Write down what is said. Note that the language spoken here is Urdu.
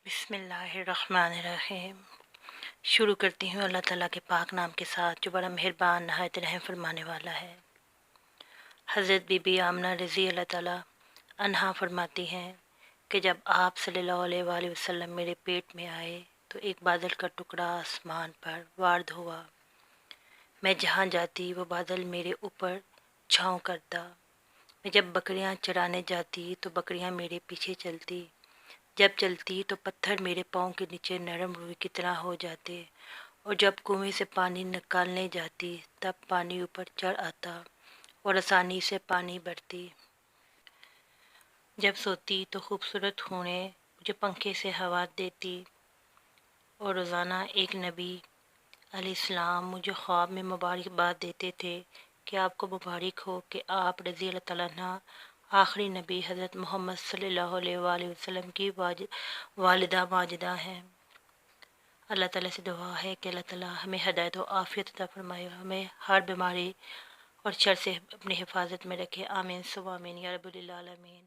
بسم اللہ الرحمن الرحیم۔ شروع کرتی ہوں اللہ تعالیٰ کے پاک نام کے ساتھ جو بڑا مہربان نہایت رحم فرمانے والا ہے۔ حضرت بی بی آمنہ رضی اللہ تعالیٰ عنہا فرماتی ہیں کہ جب آپ صلی اللہ علیہ وآلہ وسلم میرے پیٹ میں آئے تو ایک بادل کا ٹکڑا آسمان پر وارد ہوا۔ میں جہاں جاتی وہ بادل میرے اوپر چھاؤں کرتا۔ میں جب بکریاں چرانے جاتی تو بکریاں میرے پیچھے چلتی۔ جب چلتی تو پتھر میرے پاؤں کے نیچے نرم روئی کی طرح ہو جاتے، اور جب کنویں سے پانی نکالنے جاتی تب پانی اوپر چڑھ آتا اور آسانی سے پانی بھرتی۔ جب سوتی تو خوبصورت ہورنیں مجھے پنکھے سے ہوا دیتی، اور روزانہ ایک نبی علیہ السلام مجھے خواب میں مبارکباد دیتے تھے کہ آپ کو مبارک ہو کہ آپ رضی اللہ تعالیٰ عنہ آخری نبی حضرت محمد صلی اللہ علیہ وآلہ وسلم کی والدہ ماجدہ ہیں۔ اللہ تعالیٰ سے دعا ہے کہ اللہ تعالیٰ ہمیں ہدایت و عافیت عطا فرمائے، ہمیں ہر بیماری اور شر سے اپنی حفاظت میں رکھے۔ آمین ثم آمین یا رب العالمین۔